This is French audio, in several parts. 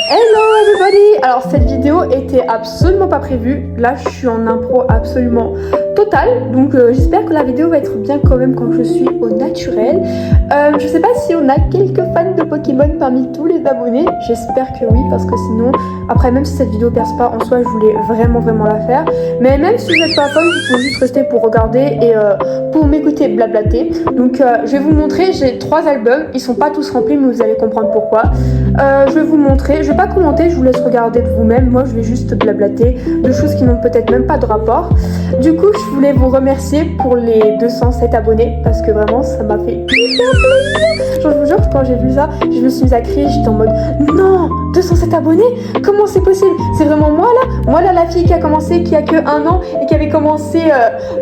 Hello everybody! Alors cette vidéo était absolument pas prévue, là je suis en impro absolument totale, donc j'espère que la vidéo va être bien quand même quand je suis au naturel. Je sais pas si on a quelques fans de Pokémon parmi tous les abonnés, j'espère que oui parce que sinon, après même si cette vidéo perce pas en soi je voulais vraiment la faire, mais même si vous n'êtes pas fan vous pouvez juste rester pour regarder et pour m'écouter blablater. Donc je vais vous montrer, j'ai 3 albums, ils sont pas tous remplis mais vous allez comprendre pourquoi. Je vais vous montrer, je vais pas commenter, je vous laisse regarder de vous-même, moi je vais juste blablater de choses qui n'ont peut-être même pas de rapport. Du coup je voulais vous remercier pour les 207 abonnés parce que vraiment ça m'a fait hyper plaisir. Genre je vous jure quand j'ai vu ça, je me suis mise à crier, j'étais en mode non, 207 abonnés, comment c'est possible? C'est vraiment moi là la fille qui a commencé, qui a que 1 an et qui avait commencé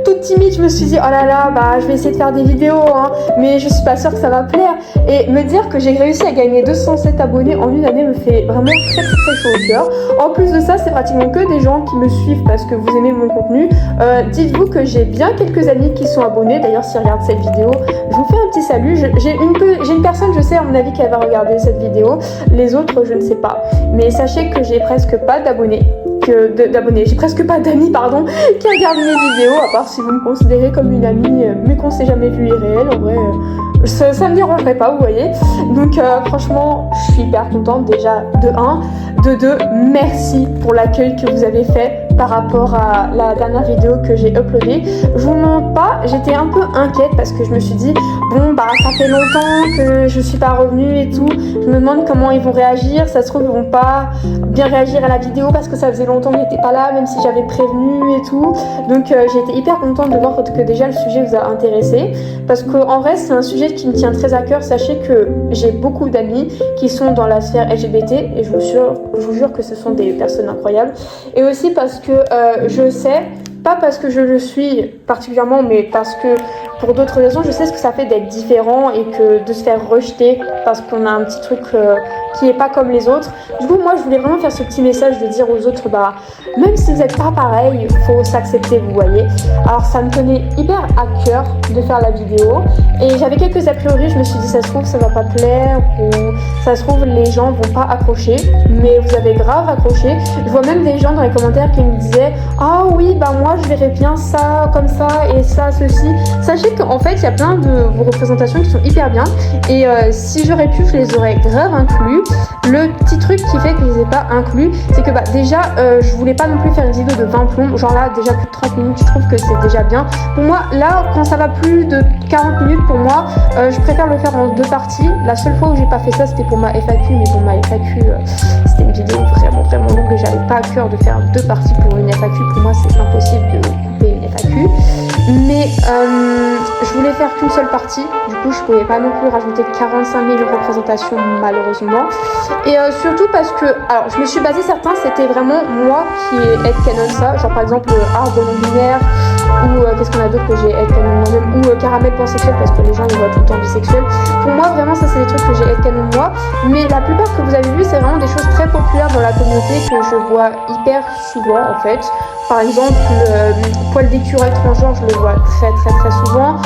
toute timide. Je me suis dit oh là là, bah je vais essayer de faire des vidéos hein, mais je suis pas sûre que ça va plaire. Et me dire que j'ai réussi à gagner 207 abonnés en une année me fait vraiment très chaud au cœur. En plus de ça, c'est pratiquement que des gens qui me suivent parce que vous aimez mon contenu. Dites-vous que j'ai bien quelques amis qui sont abonnés. D'ailleurs, s'ils regardent cette vidéo, je vous fais un petit salut. J'ai une personne, je sais à mon avis, qui va regarder cette vidéo. Les autres, je ne sais pas. Mais sachez que j'ai presque pas d'abonnés. J'ai presque pas d'amis, pardon, qui regardent mes vidéos, à part si vous me considérez comme une amie, mais qu'on s'est jamais vu irréel. En vrai, ça me dérangerait pas, vous voyez. Donc franchement, je suis hyper contente déjà de 1. De 2, merci pour l'accueil que vous avez fait par rapport à la dernière vidéo que j'ai uploadée. Je vous montre pas, j'étais un peu inquiète parce que je me suis dit bon bah ça fait longtemps que je suis pas revenue et tout. Je me demande comment ils vont réagir. Ça se trouve ils vont pas bien réagir à la vidéo parce que ça faisait longtemps que j'étais pas là, même si j'avais prévenu et tout. Donc j'ai été hyper contente de voir que déjà le sujet vous a intéressé parce qu'en vrai c'est un sujet qui me tient très à cœur. Sachez que j'ai beaucoup d'amis qui sont dans la sphère LGBT et je vous jure que ce sont des personnes incroyables. Et aussi parce que je sais, pas parce que je le suis particulièrement, mais parce que pour d'autres raisons, je sais ce que ça fait d'être différent et que de se faire rejeter parce qu'on a un petit truc qui est pas comme les autres. Du coup, moi, je voulais vraiment faire ce petit message de dire aux autres, bah, même si vous n'êtes pas pareil, faut s'accepter, vous voyez. Alors, ça me tenait hyper à cœur de faire la vidéo et j'avais quelques a priori. Je me suis dit, ça se trouve, ça va pas plaire ou ça se trouve, les gens vont pas accrocher, mais vous avez grave accroché. Je vois même des gens dans les commentaires qui me disaient, ah oui, bah moi, je verrais bien ça, comme ça et ça, ceci. Sachez qu'en fait, il y a plein de vos représentations qui sont hyper bien et si j'aurais pu, je les aurais grave inclus. Le petit truc qui fait que je les ai pas inclus, c'est que bah déjà, je voulais pas non plus faire une vidéo de 20 plombs, genre là, déjà plus de 30 minutes, je trouve que c'est déjà bien. Pour moi, là, quand ça va plus de 40 minutes, pour moi, je préfère le faire en 2 parties. La seule fois où j'ai pas fait ça, c'était pour ma FAQ, mais pour ma FAQ, c'était une vidéo vraiment longue et j'avais pas à cœur de faire 2 parties pour une FAQ. Pour moi, c'est impossible de couper une FAQ. Mais je voulais faire qu'une seule partie, du coup je pouvais pas non plus rajouter 45 000 représentations malheureusement. Et surtout parce que, alors je me suis basée, certains c'était vraiment moi qui ai headcanon ça, genre par exemple arbre non binaire ou qu'est-ce qu'on a d'autre que j'ai headcanon moi-même, ou caramel pansexuel parce que les gens les voient tout le temps bisexuels. Pour moi vraiment ça c'est des trucs que j'ai headcanon moi, mais la plupart que vous avez vu c'est vraiment des choses très populaires dans la communauté que je vois hyper souvent en fait. Par exemple, poil d'écureuil transgenre, je le vois très souvent.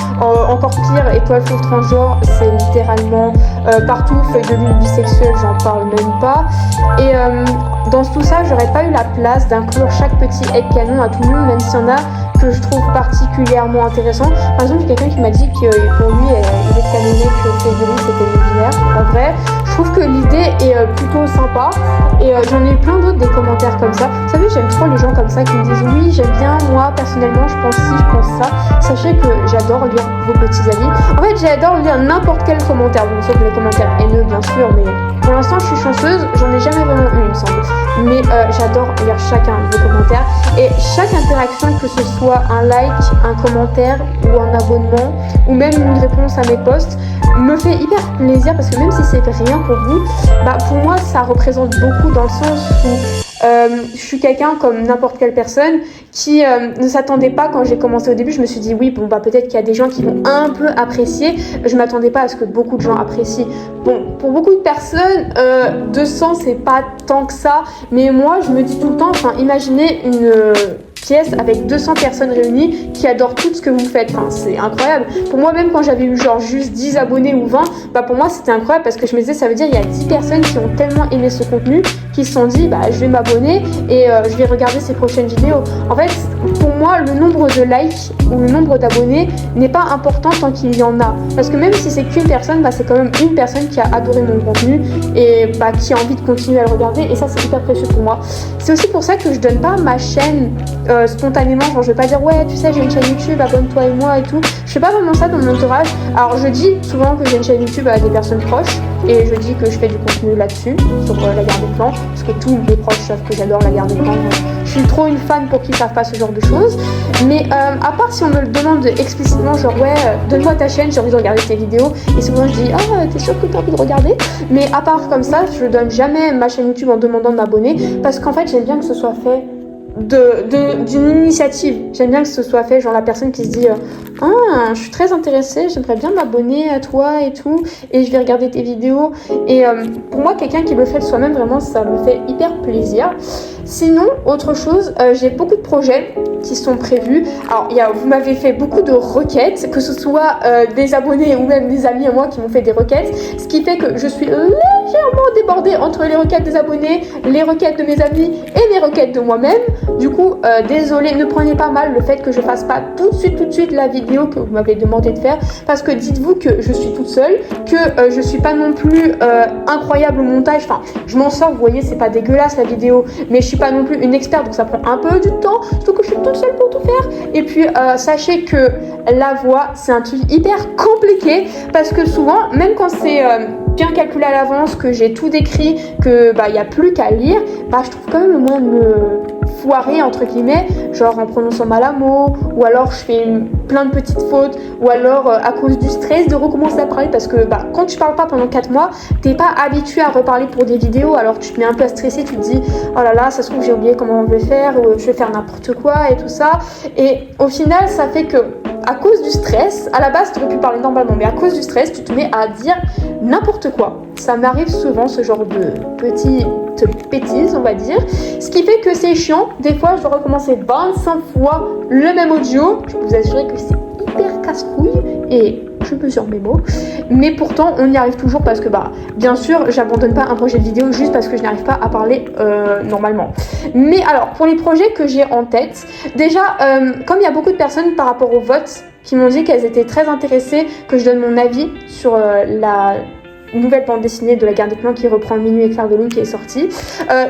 Encore pire, étoile fauve transgenre, c'est littéralement partout. Feuille de lune bisexuelle, j'en parle même pas. Et dans tout ça, j'aurais pas eu la place d'inclure chaque petit headcanon à tout le monde, même s'il y en a que je trouve particulièrement intéressant. Par exemple, il y a quelqu'un qui m'a dit que pour lui, il est canonné que feuille de lune c'était le binaire. Pas vrai. Je trouve que l'idée est plutôt sympa et j'en ai eu plein d'autres des commentaires comme ça. Vous savez, j'aime trop les gens comme ça qui me disent oui, j'aime bien, moi personnellement, je pense ci, je pense ça. Sachez que j'adore lire vos petits avis. En fait, j'adore lire n'importe quel commentaire, bon, sauf les commentaires haineux bien sûr, mais pour l'instant, je suis chanceuse, j'en ai jamais vraiment eu, il me semble. Mais j'adore lire chacun de vos commentaires et chaque interaction, que ce soit un like, un commentaire ou un abonnement ou même une réponse à mes posts, me fait hyper plaisir parce que même si c'est rien pour vous, bah pour moi ça représente beaucoup dans le sens où je suis quelqu'un comme n'importe quelle personne qui ne s'attendait pas quand j'ai commencé au début. Je me suis dit oui bon bah peut-être qu'il y a des gens qui vont un peu apprécier. Je m'attendais pas à ce que beaucoup de gens apprécient. Bon pour beaucoup de personnes 200 c'est pas tant que ça, mais moi je me dis tout le temps, enfin imaginez une pièce avec 200 personnes réunies qui adorent tout ce que vous faites. Enfin, c'est incroyable. Pour moi, même quand j'avais eu genre juste 10 abonnés ou 20, bah pour moi c'était incroyable parce que je me disais, ça veut dire il y a 10 personnes qui ont tellement aimé ce contenu qui se sont dit, bah je vais m'abonner et je vais regarder ces prochaines vidéos. En fait, pour moi, le nombre de likes ou le nombre d'abonnés n'est pas important tant qu'il y en a. Parce que même si c'est qu'une personne, bah c'est quand même une personne qui a adoré mon contenu et bah qui a envie de continuer à le regarder, et ça c'est hyper précieux pour moi. C'est aussi pour ça que je donne pas ma chaîne spontanément, genre je vais pas dire ouais tu sais j'ai une chaîne YouTube, abonne-toi et moi et tout. Je fais pas vraiment ça dans mon entourage. Alors je dis souvent que j'ai une chaîne YouTube à des personnes proches et je dis que je fais du contenu là-dessus, sur la guerre des clans, parce que tous mes proches savent que j'adore la guerre des clans. Je suis trop une fan pour qu'ils savent pas ce genre de choses. Mais à part si on me le demande explicitement, genre ouais donne-moi ta chaîne, j'ai envie de regarder tes vidéos, et souvent je dis ah t'es sûr que t'as envie de regarder. Mais à part comme ça, je donne jamais ma chaîne YouTube en demandant de m'abonner, parce qu'en fait j'aime bien que ce soit fait d'une initiative. J'aime bien que ce soit fait, genre la personne qui se dit ah je suis très intéressée, j'aimerais bien m'abonner à toi et tout, et je vais regarder tes vidéos. Et pour moi, quelqu'un qui le fait de soi-même, vraiment ça me fait hyper plaisir. Sinon, autre chose, j'ai beaucoup de projets qui sont prévus. Alors vous m'avez fait beaucoup de requêtes, que ce soit des abonnés ou même des amis à moi qui m'ont fait des requêtes, ce qui fait que je suis légèrement débordée entre les requêtes des abonnés, les requêtes de mes amis et mes requêtes de moi-même. Du coup, désolé, ne prenez pas mal le fait que je fasse pas tout de suite la vidéo que vous m'avez demandé de faire, parce que dites-vous que je suis toute seule, que je suis pas non plus incroyable au montage. Enfin, je m'en sors, vous voyez, c'est pas dégueulasse la vidéo, mais je suis pas non plus une experte, donc ça prend un peu du temps, surtout que je suis toute seule pour tout faire. Et puis sachez que la voix c'est un truc hyper compliqué, parce que souvent, même quand c'est bien calculé à l'avance, que j'ai tout décrit, que bah y a plus qu'à lire, bah je trouve quand même le moyen de me foirer entre guillemets, genre en prononçant mal un mot, ou alors je fais plein de petites fautes, ou alors à cause du stress de recommencer à parler, parce que bah quand tu parles pas pendant 4 mois, t'es pas habitué à reparler pour des vidéos, alors tu te mets un peu à stresser, tu te dis oh là là ça se trouve j'ai oublié comment je vais faire, ou je vais faire n'importe quoi et tout ça, et au final ça fait que à cause du stress, à la base tu aurais pu parler normalement, mais à cause du stress tu te mets à dire n'importe quoi. Ça m'arrive souvent ce genre de petites bêtises on va dire, ce qui fait que c'est chiant. Des fois je dois recommencer 25 fois le même audio. Je peux vous assurer que c'est hyper casse-couille et je mesure mes mots, mais pourtant on y arrive toujours, parce que bah bien sûr j'abandonne pas un projet de vidéo juste parce que je n'arrive pas à parler normalement. Mais alors pour les projets que j'ai en tête, déjà comme il y a beaucoup de personnes par rapport au vote qui m'ont dit qu'elles étaient très intéressées que je donne mon avis sur la nouvelle bande dessinée de la guerre des clans qui reprend Minuit et Clair de Lune qui est sortie,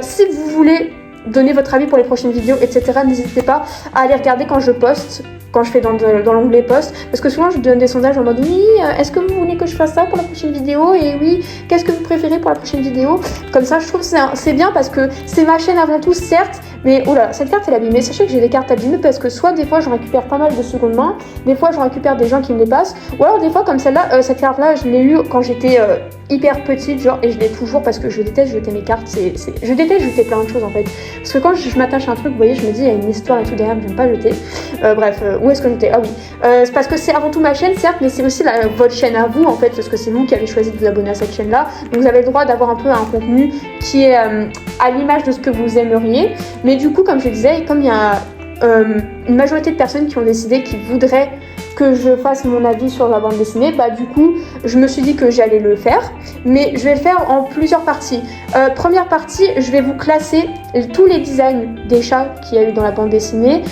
si vous voulez donner votre avis pour les prochaines vidéos, etc., n'hésitez pas à aller regarder quand je poste, quand je fais dans l'onglet post, parce que souvent je donne des sondages en mode oui, est-ce que vous voulez que je fasse ça pour la prochaine vidéo, et oui, qu'est-ce que vous préférez pour la prochaine vidéo. Comme ça je trouve que c'est bien, parce que c'est ma chaîne avant tout certes, mais oula cette carte elle est abîmée. Sachez que j'ai des cartes abîmées parce que soit des fois je récupère pas mal de seconde main, des fois je récupère des gens qui me les passent, ou alors des fois comme celle-là, cette carte là je l'ai eue quand j'étais hyper petite genre, et je l'ai toujours parce que je déteste jeter mes cartes. Je déteste jeter plein de choses en fait, parce que quand je m'attache à un truc, vous voyez, je me dis il y a une histoire et tout derrière, j'aime pas jeter. Bref, où est-ce que j'étais? Ah oui, c'est parce que c'est avant tout ma chaîne certes, mais c'est aussi votre chaîne à vous en fait, parce que c'est vous qui avez choisi de vous abonner à cette chaîne là, donc vous avez le droit d'avoir un peu un contenu qui est à l'image de ce que vous aimeriez. Mais du coup comme je disais, comme il y a une majorité de personnes qui ont décidé qu'ils voudraient que je fasse mon avis sur la bande dessinée, bah du coup je me suis dit que j'allais le faire, mais je vais le faire en plusieurs parties. Première partie, je vais vous classer tous les designs des chats qu'il y a eu dans la bande dessinée,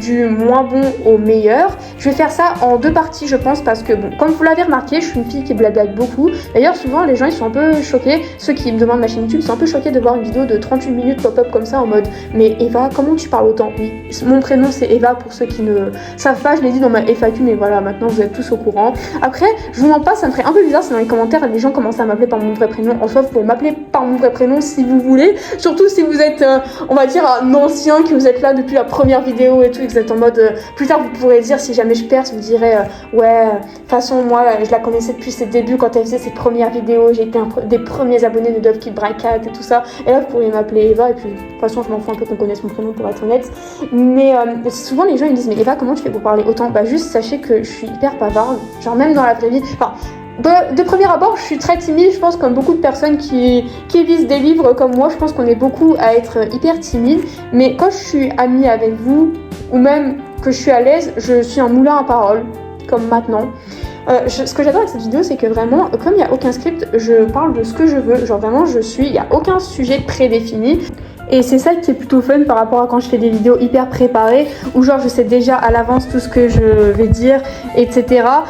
du moins bon au meilleur. Je vais faire ça en 2 parties je pense, parce que bon, comme vous l'avez remarqué, je suis une fille qui blablate beaucoup. D'ailleurs souvent les gens ils sont un peu choqués, ceux qui me demandent ma chaîne YouTube sont un peu choqués de voir une vidéo de 38 minutes pop-up comme ça en mode mais Eva comment tu parles autant? Oui, mon prénom c'est Eva pour ceux qui ne savent pas, je l'ai dit dans ma FAQ, mais voilà, maintenant vous êtes tous au courant. Après, je vous mens pas, ça me ferait un peu bizarre si dans les commentaires les gens commencent à m'appeler par mon vrai prénom. En soi, vous pouvez m'appeler par mon vrai prénom si vous voulez, surtout si vous êtes, on va dire, un ancien, que vous êtes là depuis la première vidéo et tout, et que vous êtes en mode, plus tard vous pourrez dire, si jamais je perce, vous direz, ouais, de toute façon, moi, je la connaissais depuis ses débuts, quand elle faisait ses premières vidéos, j'ai été des premiers abonnés de Dove Kid Bracat et tout ça, et là, vous pourriez m'appeler Eva, et puis, de toute façon, je m'en fous un peu qu'on connaisse mon prénom, pour être honnête. Mais souvent, les gens, ils me disent, mais Eva, comment tu fais pour parler autant? Bah, juste, sachez que je suis hyper bavarde, genre même dans la vraie vie, enfin de premier abord, je suis très timide, je pense comme beaucoup de personnes qui lisent des livres comme moi, je pense qu'on est beaucoup à être hyper timide, mais quand je suis amie avec vous, ou même que je suis à l'aise, je suis un moulin à paroles, comme maintenant. Ce que j'adore avec cette vidéo, c'est que vraiment, comme il n'y a aucun script, je parle de ce que je veux, genre vraiment il n'y a aucun sujet prédéfini. Et c'est ça qui est plutôt fun par rapport à quand je fais des vidéos hyper préparées, où genre je sais déjà à l'avance tout ce que je vais dire, etc.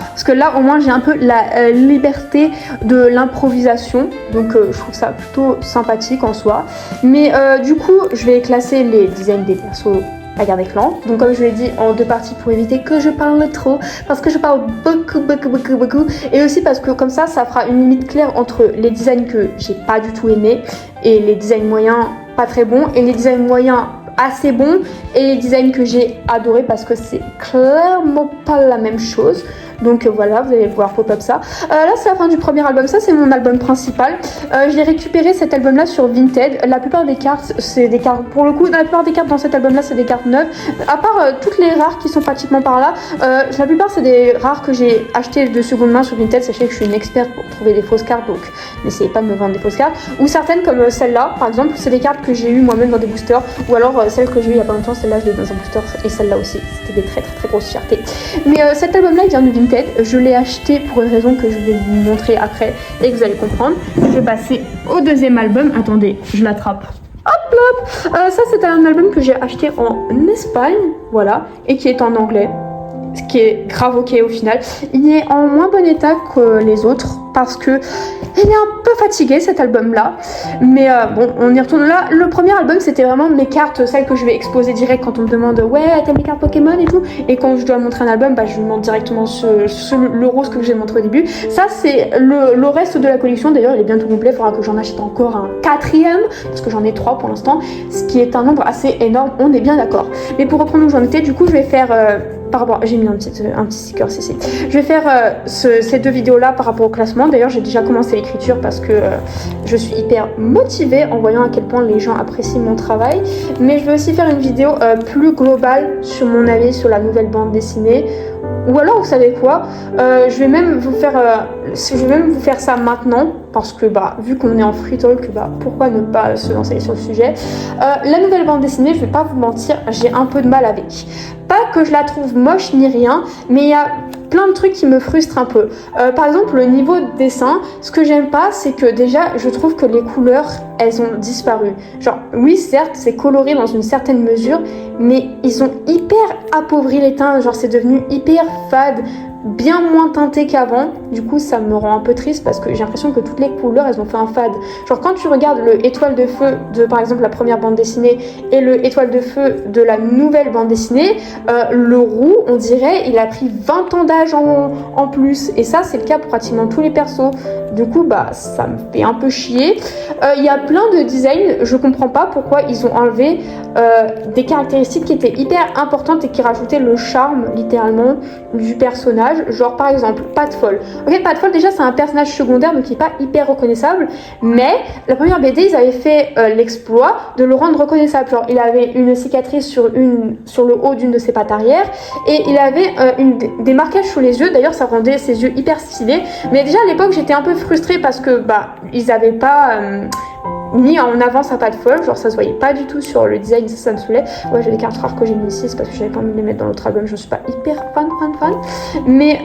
Parce que là au moins j'ai un peu la liberté de l'improvisation, donc je trouve ça plutôt sympathique en soi. Mais du coup je vais classer les designs des persos à garder clan. Donc comme je l'ai dit en 2 parties pour éviter que je parle trop, parce que je parle beaucoup, et aussi parce que comme ça fera une limite claire entre les designs que j'ai pas du tout aimés et les designs moyens pas très bons et les designs moyens assez bons et les designs que j'ai adorés parce que c'est clairement pas la même chose. Donc voilà, vous allez voir pop-up ça. Là c'est la fin du premier album, ça c'est mon album principal. Je l'ai récupéré cet album là sur Vinted. La plupart des cartes, c'est des cartes, pour le coup, la plupart des cartes dans cet album là c'est des cartes neuves. À part toutes les rares qui sont pratiquement par là, la plupart c'est des rares que j'ai achetées de seconde main sur Vinted. Sachez que je suis une experte pour trouver des fausses cartes, donc n'essayez pas de me vendre des fausses cartes. Ou certaines comme celle-là par exemple, c'est des cartes que j'ai eues moi-même dans des boosters. Ou alors celle que j'ai eue il y a pas longtemps, celle-là je l'ai dans un booster et celle-là aussi. C'était des très grosses fiertés. Mais cet album là il vient de Vinted. Je l'ai acheté pour une raison que je vais vous montrer après et que vous allez comprendre. Je vais passer au deuxième album. Attendez, je l'attrape. Hop. Ça c'est un album que j'ai acheté en Espagne, voilà, et qui est en anglais. Ce qui est grave ok au final. Il est en moins bon état que les autres parce que il est un peu fatigué cet album là, mais bon on y retourne. Là le premier album c'était vraiment mes cartes, celles que je vais exposer direct quand on me demande ouais t'as mes cartes Pokémon et tout, et quand je dois montrer un album je lui montre directement le rose que j'ai montré au début. Ça c'est le reste de la collection, d'ailleurs il est bientôt complet, il faudra que j'en achète encore un 4e parce que j'en ai 3 pour l'instant, ce qui est un nombre assez énorme, on est bien d'accord. Mais pour reprendre où j'en étais, du coup je vais faire par rapport, j'ai mis un petit sticker ici. Je vais faire ces 2 vidéos là par rapport au classement. D'ailleurs j'ai déjà commencé l'écriture parce que je suis hyper motivée en voyant à quel point les gens apprécient mon travail. Mais je vais aussi faire une vidéo plus globale sur mon avis sur la nouvelle bande dessinée. Ou alors vous savez quoi, je vais même vous faire ça maintenant parce que vu qu'on est en free talk, pourquoi ne pas se lancer sur le sujet. La nouvelle bande dessinée, je vais pas vous mentir, j'ai un peu de mal avec. Pas que je la trouve moche ni rien, mais il y a plein de trucs qui me frustrent un peu. Par exemple le niveau de dessin, ce que j'aime pas c'est que déjà je trouve que les couleurs elles ont disparu. Genre oui certes c'est coloré dans une certaine mesure, mais ils ont hyper appauvri les teintes, genre c'est devenu hyper fade, bien moins teinté qu'avant. Du coup ça me rend un peu triste parce que j'ai l'impression que toutes les couleurs elles ont fait un fade. Genre quand tu regardes le étoile de feu de par exemple la première bande dessinée et le étoile de feu de la nouvelle bande dessinée, le roux on dirait il a pris 20 ans d'âge en plus, et ça c'est le cas pour pratiquement tous les persos. Du coup ça me fait un peu chier. Il y a plein de designs, je comprends pas pourquoi ils ont enlevé des caractéristiques qui étaient hyper importantes et qui rajoutaient le charme littéralement du personnage. Genre par exemple Padfoll. Ok, Padfoll déjà c'est un personnage secondaire donc il est pas hyper reconnaissable, mais la première BD ils avaient fait l'exploit de le rendre reconnaissable. Genre il avait une cicatrice sur le haut d'une de ses pattes arrière et il avait des marquages sous les yeux. D'ailleurs ça rendait ses yeux hyper stylés, mais déjà à l'époque j'étais un peu frustrée parce que ils avaient pas mis en avance à Padfoll, genre ça se voyait pas du tout sur le design, ça me saoulait. Ouais j'ai des cartes rares que j'ai mis ici, c'est parce que j'avais pas envie de les mettre dans l'autre album, je suis pas hyper fan, mais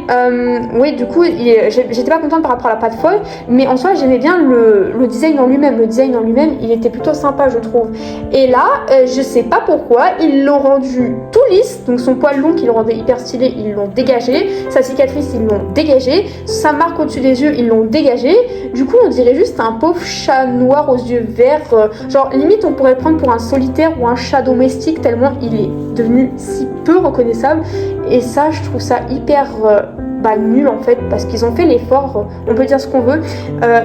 oui du coup j'étais pas contente par rapport à la Padfoll, mais en soi j'aimais bien le design en lui-même, il était plutôt sympa je trouve. Et là je sais pas pourquoi ils l'ont rendu tout lisse, donc son poil long qui le rendait hyper stylé ils l'ont dégagé, sa cicatrice ils l'ont dégagé, sa marque au-dessus des yeux ils l'ont dégagé. Du coup on dirait juste un pauvre chat noir aux yeux verts, genre limite on pourrait le prendre pour un solitaire ou un chat domestique tellement il est devenu si peu reconnaissable. Et ça je trouve ça hyper nul en fait, parce qu'ils ont fait l'effort, on peut dire ce qu'on veut,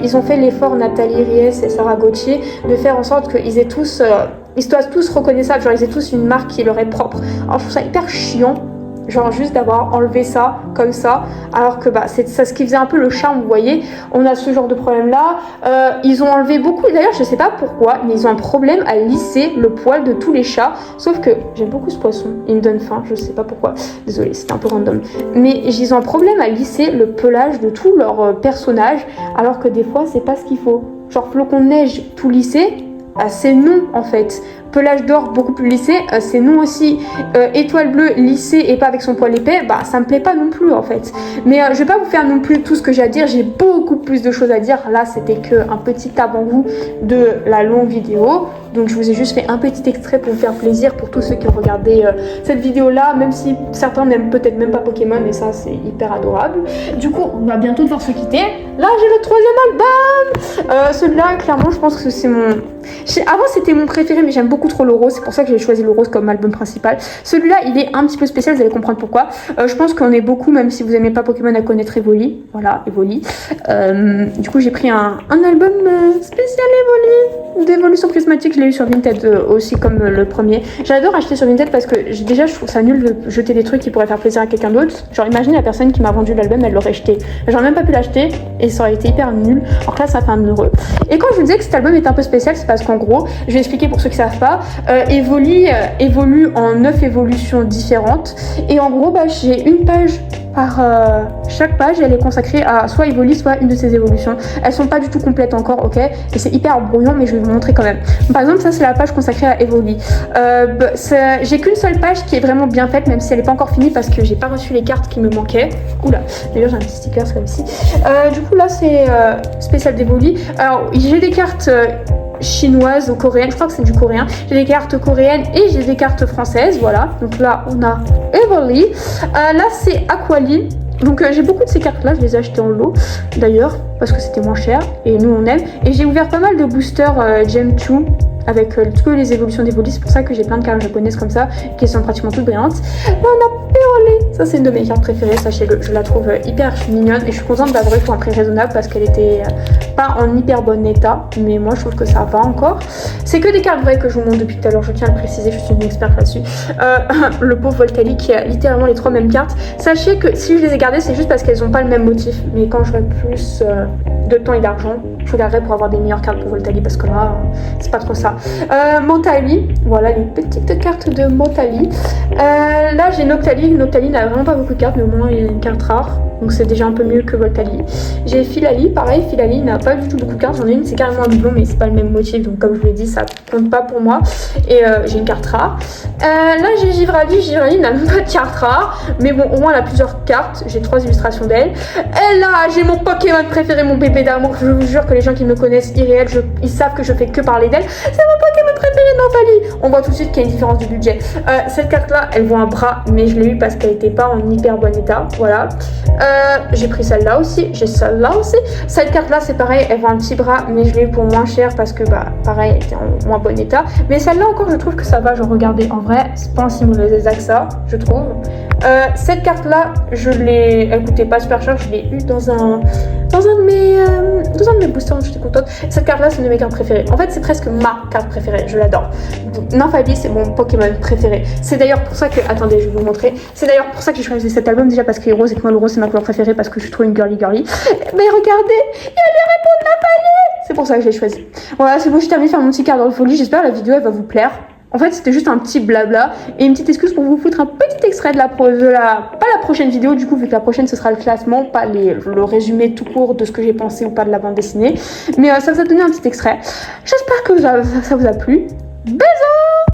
ils ont fait l'effort, Nathalie Ries et Sarah Gauthier, de faire en sorte qu'ils aient tous ils soient tous reconnaissables, genre ils aient tous une marque qui leur est propre. Alors je trouve ça hyper chiant genre juste d'avoir enlevé ça comme ça, alors que bah c'est ça ce qui faisait un peu le charme, vous voyez. On a ce genre de problème là. Ils ont enlevé beaucoup, d'ailleurs je sais pas pourquoi, mais ils ont un problème à lisser le poil de tous les chats, sauf que j'aime beaucoup ce poisson, il me donne faim, je sais pas pourquoi, désolée c'était un peu random, mais ils ont un problème à lisser le pelage de tous leurs personnages, alors que des fois c'est pas ce qu'il faut. Genre flocon de neige tout lissé, c'est non en fait. Pelage d'or beaucoup plus lissé, c'est non aussi. Étoile bleue lissée et pas avec son poil épais, bah ça me plaît pas non plus en fait. Mais je vais pas vous faire non plus tout ce que j'ai à dire, j'ai beaucoup plus de choses à dire. Là c'était que un petit avant-goût de la longue vidéo. Donc je vous ai juste fait un petit extrait pour vous faire plaisir pour tous ceux qui ont regardé cette vidéo là, même si certains n'aiment peut-être même pas Pokémon, et ça c'est hyper adorable. Du coup on va bientôt devoir se quitter. Là j'ai le troisième album. Celui-là clairement je pense que c'est mon... Avant c'était mon préféré, mais j'aime beaucoup trop le rose, c'est pour ça que j'ai choisi le rose comme album principal. Celui-là il est un petit peu spécial, vous allez comprendre pourquoi. Je pense qu'on est beaucoup, même si vous aimez pas Pokémon, à connaître Evoli. Voilà, Evoli. Du coup j'ai pris un album spécial Evoli, d'évolution prismatique. Je l'ai eu sur Vinted aussi comme le premier. J'adore acheter sur Vinted parce que déjà je trouve ça nul de jeter des trucs qui pourraient faire plaisir à quelqu'un d'autre. Genre imaginez la personne qui m'a vendu l'album, elle l'aurait jeté. J'aurais même pas pu l'acheter et ça aurait été hyper nul. Alors que là ça fait un heureux. Et quand je vous disais que cet album est un peu spécial, c'est parce qu'en gros, je vais expliquer pour ceux qui savent pas, Evoli évolue en 9 évolutions différentes. Et en gros, bah, j'ai une page par chaque page, elle est consacrée à soit Evoli, soit une de ses évolutions. Elles sont pas du tout complètes encore, ok, et c'est hyper brouillon, mais je vais vous montrer quand même. Par exemple, ça c'est la page consacrée à Evoli. J'ai qu'une seule page qui est vraiment bien faite, même si elle est pas encore finie parce que j'ai pas reçu les cartes qui me manquaient. Oula, d'ailleurs j'ai un petit sticker comme ici. Du coup là c'est spécial d'Evoli. Alors j'ai des cartes chinoises ou coréennes, je crois que c'est du coréen. J'ai des cartes coréennes et j'ai des cartes françaises, voilà. Donc là on a Evoli. Là c'est Aqualine. Donc j'ai beaucoup de ces cartes là, je les ai achetées en lot d'ailleurs parce que c'était moins cher et nous on aime. Et j'ai ouvert pas mal de boosters Gem 2 avec toutes les évolutions d'Evoli, c'est pour ça que j'ai plein de cartes japonaises comme ça qui sont pratiquement toutes brillantes. Là on a Péolé, ça c'est une de mes cartes préférées, sachez-le, je la trouve hyper mignonne et je suis contente d'avoir eu pour un prix raisonnable parce qu'elle était pas en hyper bon état, mais moi je trouve que ça va encore. C'est que des cartes vraies que je vous montre depuis tout à l'heure, je tiens à le préciser, je suis une experte là-dessus. Le pauvre Volcali qui a littéralement les 3 mêmes cartes. Sachez que si je les ai gardées, c'est juste parce qu'elles ont pas le même motif, mais quand j'aurai plus de temps et d'argent, je regarderai pour avoir des meilleures cartes pour Voltali parce que là, c'est pas trop ça. Montali, voilà les petites cartes de Montali. Là j'ai Noctali. Noctali n'a vraiment pas beaucoup de cartes, mais au moins il y a une carte rare, donc c'est déjà un peu mieux que Voltali. J'ai Filali, pareil, Filali n'a pas du tout beaucoup de cartes. J'en ai une, c'est carrément un doublon, mais c'est pas le même motif, donc comme je vous l'ai dit, ça compte pas pour moi. Et j'ai une carte rare. Là j'ai Givrali. Givrali n'a même pas de carte rare, mais bon, au moins elle a plusieurs cartes. J'ai 3 illustrations d'elle. Et là j'ai mon Pokémon préféré, mon bébé d'amour. Je vous jure que les gens qui me connaissent irréel, ils savent que je fais que parler d'elle. C'est mon Pokémon préféré, Nopali. On voit tout de suite qu'il y a une différence de budget. Cette carte là, elle vaut un bras, mais je l'ai eu parce qu'elle était pas en hyper bon état. Voilà. J'ai pris celle-là aussi. J'ai celle-là aussi. Cette carte là, c'est pareil, elle vaut un petit bras, mais je l'ai eu pour moins cher parce que bah pareil, elle était en moins bon état. Mais celle-là encore, je trouve que ça va. Genre regardez, en vrai, c'est pas un si mauvais état que ça, je trouve. Cette carte là, elle coûtait pas super cher. Je l'ai eu dans un de mes boosters, j'étais contente. Cette carte là, c'est une de mes cartes préférées. En fait, c'est presque ma carte préférée, je l'adore. Nymphalie, c'est mon Pokémon préféré. C'est d'ailleurs pour ça que, attendez, je vais vous montrer. C'est d'ailleurs pour ça que j'ai choisi cet album, déjà parce qu'il est rose et que moi le rose c'est ma couleur préférée parce que je suis trop une girly. Mais regardez, il y a les réponses de Nymphalie. C'est pour ça que je l'ai choisi. Voilà, c'est bon, je termine de faire mon petit quart d'heure de folie. J'espère que la vidéo elle va vous plaire. En fait, c'était juste un petit blabla et une petite excuse pour vous foutre un petit extrait de pas la prochaine vidéo, du coup, vu que la prochaine ce sera le classement, pas le résumé tout court de ce que j'ai pensé ou pas de la bande dessinée. Mais ça vous a donné un petit extrait. J'espère que ça vous a plu. Bisous!